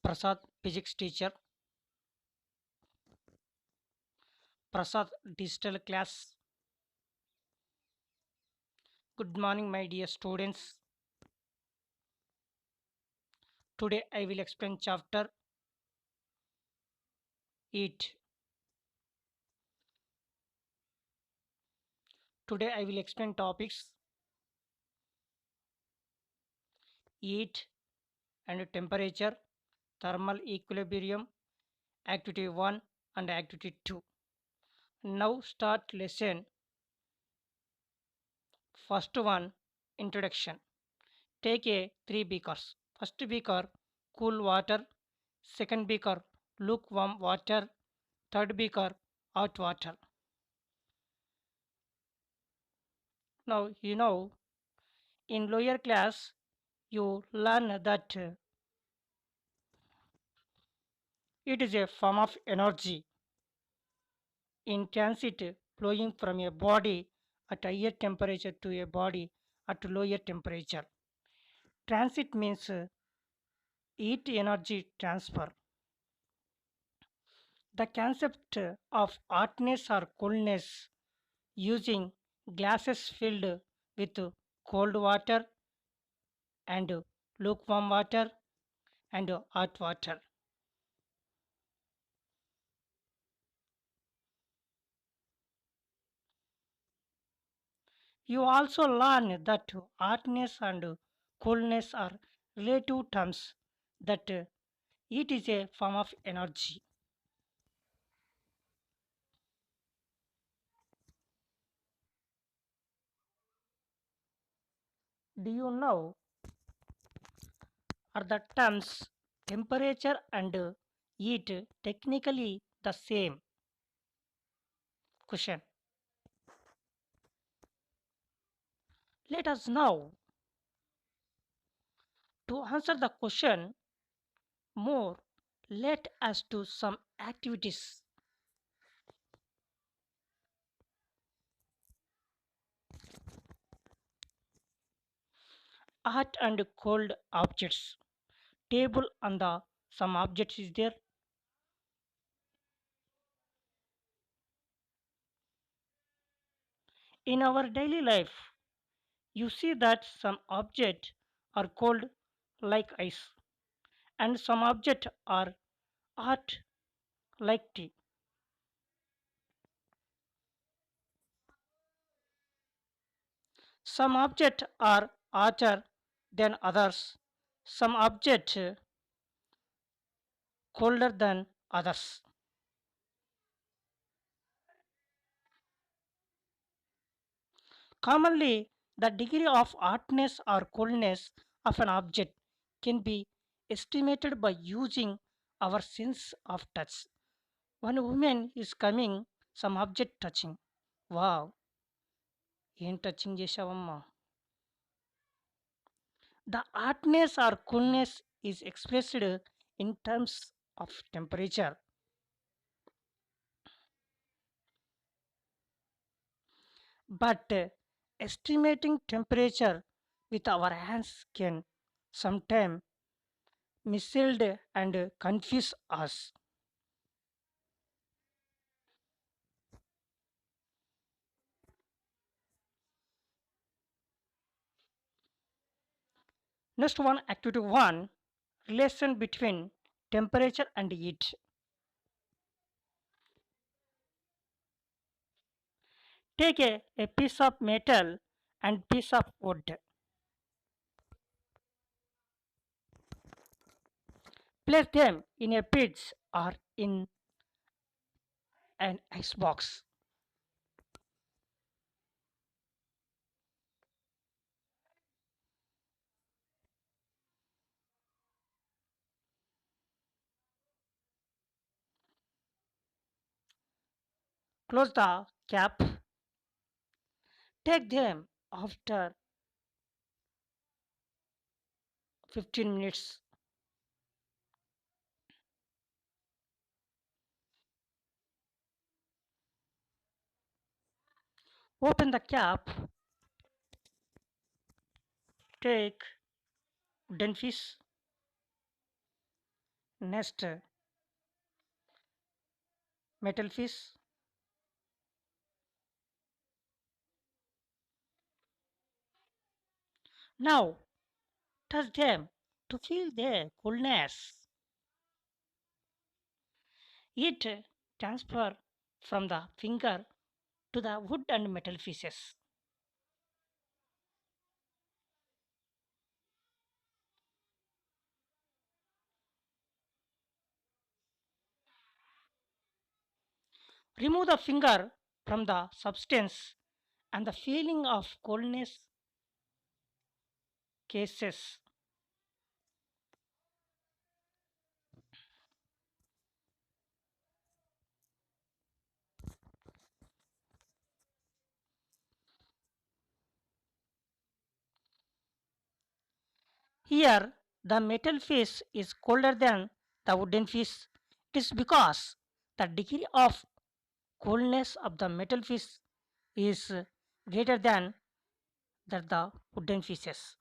Prasad, physics teacher. Prasad, digital class. Good morning, my dear students. Today I will explain chapter Eat. Today I will explain topics Heat and temperature, thermal equilibrium, activity 1 and activity 2. Now start lesson. First one, introduction. Take a three beakers. First beaker, cool water. Second beaker, lukewarm water. Third beaker, hot water. Now in lower class you learn that it is a form of energy in transit flowing from a body at higher temperature to a body at lower temperature. Transit means heat energy transfer. The concept of hotness or coolness using glasses filled with cold water and lukewarm water and hot water. You also learn that hotness and coolness are relative terms, that it is a form of energy. Do you know are the terms temperature and heat technically the same? Question. Let us now to answer the question more, let us do some activities. Hot and cold objects. Table on the some objects is there. In our daily life, you see that some objects are cold like ice and some objects are hot like tea. Some objects are hotter than others. Some objects colder than others. Commonly, the degree of hotness or coldness of an object can be estimated by using our sense of touch. One woman is coming, some object touching. Wow, ఏం touching చేసావమ్మా. The hotness or coolness is expressed in terms of temperature, but estimating temperature with our hands can sometimes mislead and confuse us. Next one, activity 1, relation between temperature and heat. Take a piece of metal and piece of wood. Place them in a pit or in an icebox. Close the cap. Take them after 15 minutes. Open the cap. Take wooden fish. Next, metal fish. Now touch them to feel their coolness. It transfer from the finger to the wood and metal pieces. Remove the finger from the substance and the feeling of coldness cases. Here, the metal face is colder than the wooden face. It is because the degree of coldness of the metal fish is greater than that the wooden fishes.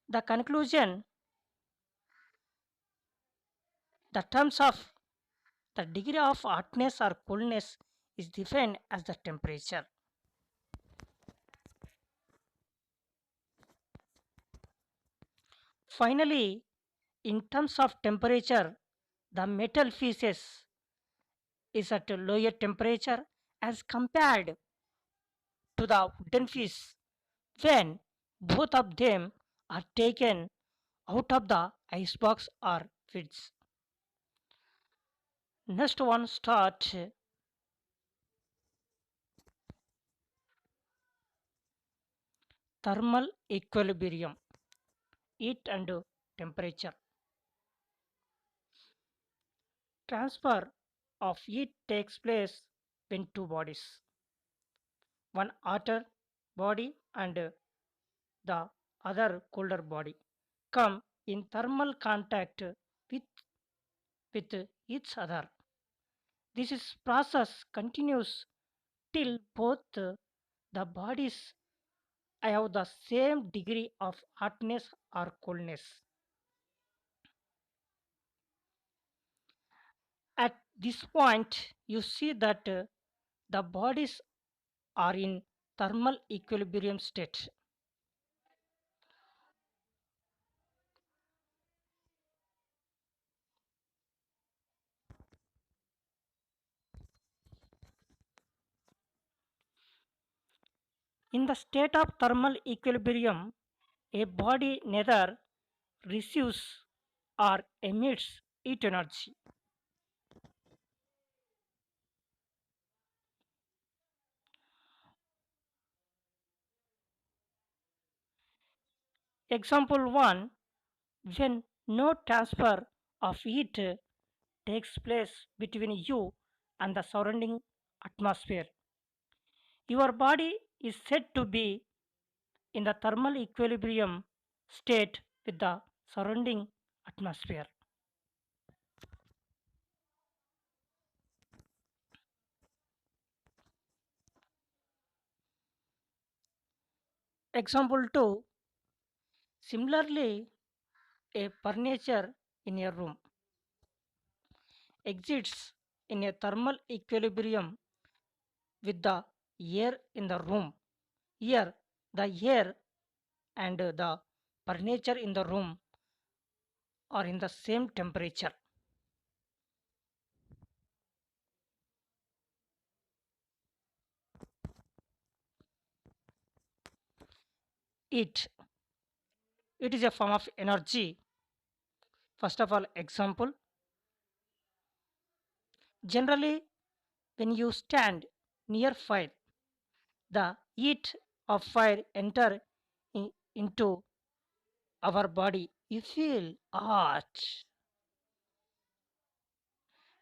The conclusion, the terms of the degree of hotness or coolness is defined as the temperature. Finally, in terms of temperature, the metal fishes is at a lower temperature as compared to the wooden fish when both of them are taken out of the icebox or fridge. Next one start thermal equilibrium, heat and temperature. Transfer of heat takes place when two bodies, one hotter body and the other colder body, come in thermal contact with, with each other. This is process continues till both the bodies have the same degree of hotness or coldness. At this point, you see that the bodies are in thermal equilibrium state. In the state of thermal equilibrium, a body neither receives or emits heat energy. Example 1, when no transfer of heat takes place between you and the surrounding atmosphere, your body is said to be in the thermal equilibrium state with the surrounding atmosphere. Example 2, similarly, a furniture in a room exists in a thermal equilibrium with the air in the room. Here, the air and the furniture in the room are in the same temperature. It it is a form of energy. First of all, example. Generally, when you stand near fire, the heat of fire enter into our body. You feel hot.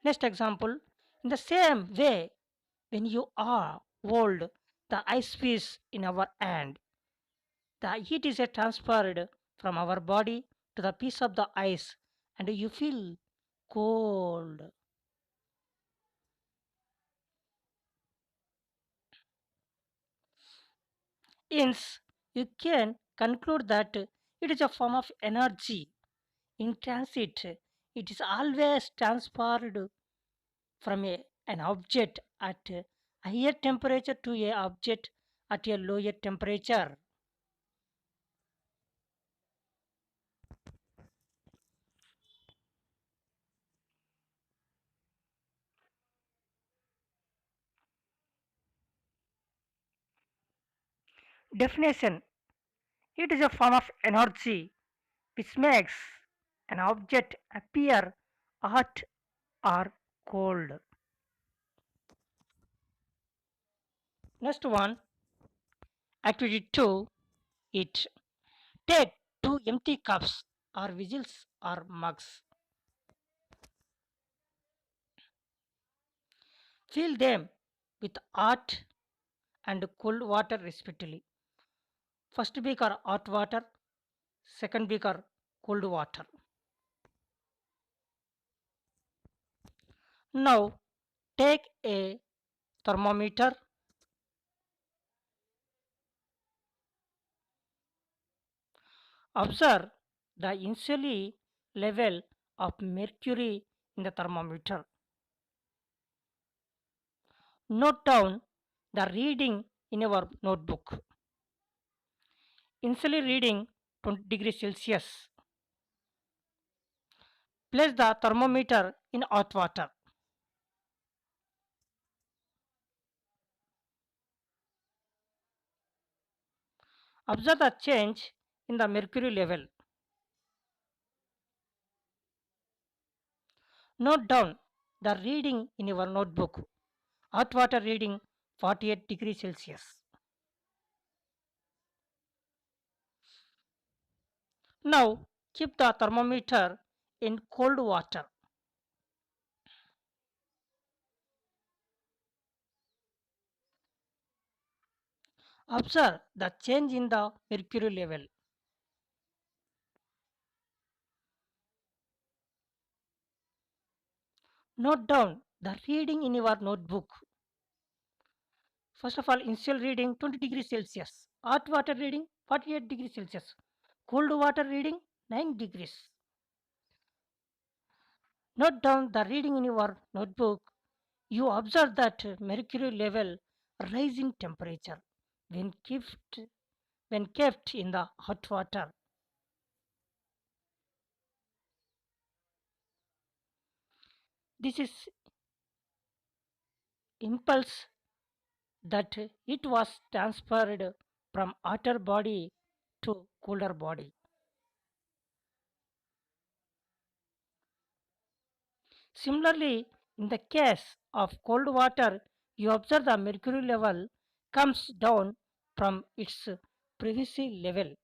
Next example. In the same way, when you are hold the ice piece in our hand, the heat is transferred from our body to the piece of the ice and you feel cold. Hence, you can conclude that it is a form of energy in transit It is always transferred from an object at a higher temperature to a object at a lower temperature. Definition: it is a form of energy which makes an object appear hot or cold. Next one, activity 2, it. Take two empty cups or vessels or mugs. Fill them with hot and cold water respectively. First beaker hot water, second beaker cold water. Now take a thermometer. Observe the initial level of mercury in the thermometer. Note down the reading in your notebook. Initially reading 20 degrees Celsius. Place the thermometer in hot water. Observe the change in the mercury level. Note down the reading in your notebook. Hot water reading 48 degrees Celsius. Now keep the thermometer in cold water. Observe the change in the mercury level. Note down the reading in your notebook. First of all, initial reading 20 degrees Celsius. Hot water reading 48 degrees Celsius. Cold water reading 9 degrees. Note down the reading in your notebook. You observe that mercury level rise in temperature when kept, when kept in the hot water. This is impulse that it was transferred from hotter body to cooler body. Similarly, in the case of cold water, you observe the mercury level comes down from its previous level.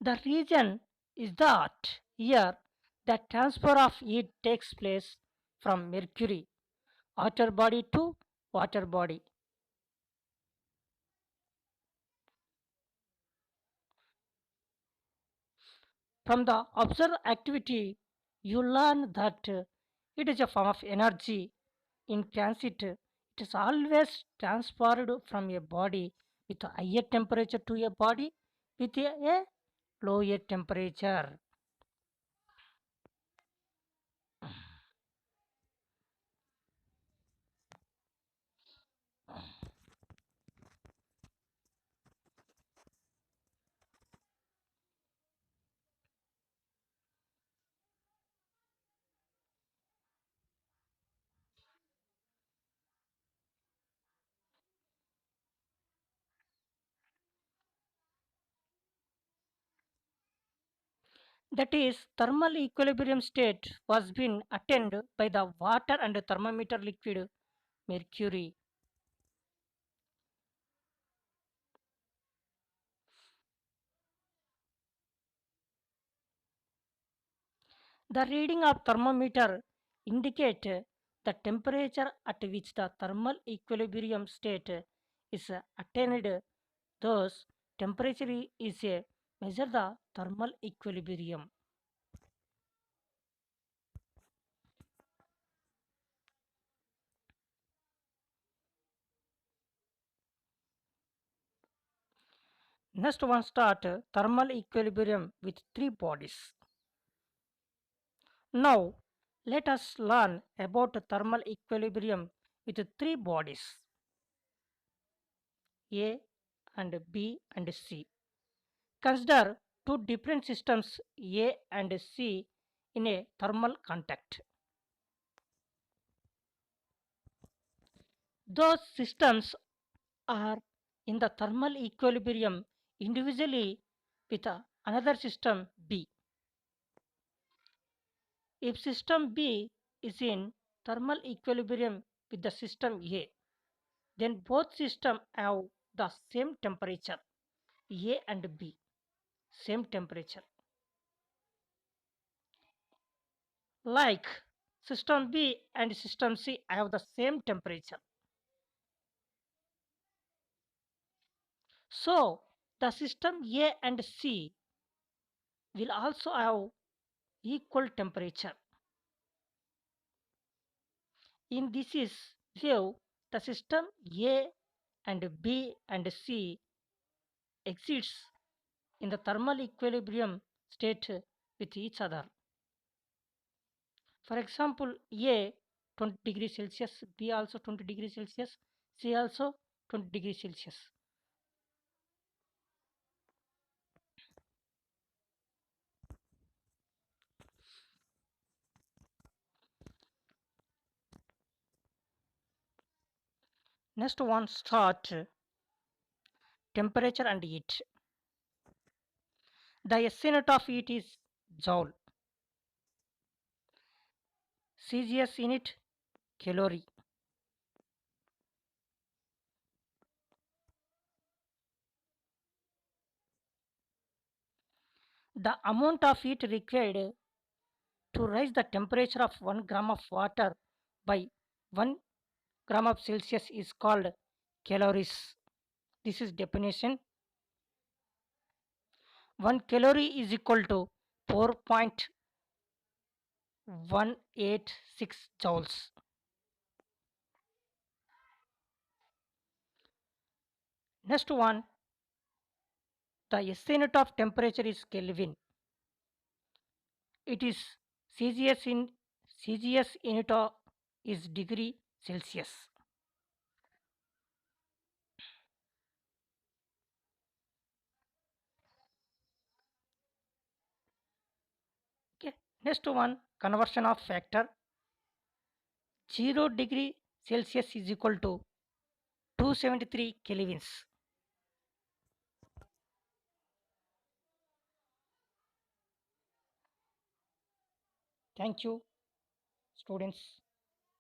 The reason is that here the transfer of heat takes place from mercury, water body to water body. From the observed activity, you learn that it is a form of energy in transit. It is always transferred from a body with a higher temperature to a body with a lower temperature. That is, thermal equilibrium state was being attained by the water and thermometer liquid mercury. The reading of thermometer indicate the temperature at which the thermal equilibrium state is attained. Thus, temperature is a measure the thermal equilibrium. Next one start thermal equilibrium with three bodies. Now let us learn about thermal equilibrium with three bodies A and B and C. Consider two different systems A and C in a thermal contact. Those systems are in the thermal equilibrium individually with another system B. If system B is in thermal equilibrium with the system A, then both systems have the same temperature A and B, same temperature. Like system B and system C have the same temperature. So the system A and C will also have equal temperature. In this is view, the system A and B and C exists in the thermal equilibrium state with each other. For example, A 20 degrees Celsius, B also 20 degrees Celsius, C also 20 degrees Celsius. Next one start temperature and heat. The SI unit of heat is joule. CGS unit calorie. The amount of heat required to raise the temperature of 1 gram of water by 1 gram of Celsius is called calories. This is definition. 1 calorie is equal to 4.186 joules. Next one, the SI unit of temperature is Kelvin. It is CGS unit is degree Celsius. Okay. Next one, conversion of factor. 0 degree Celsius is equal to 273 kelvins. Thank you, students.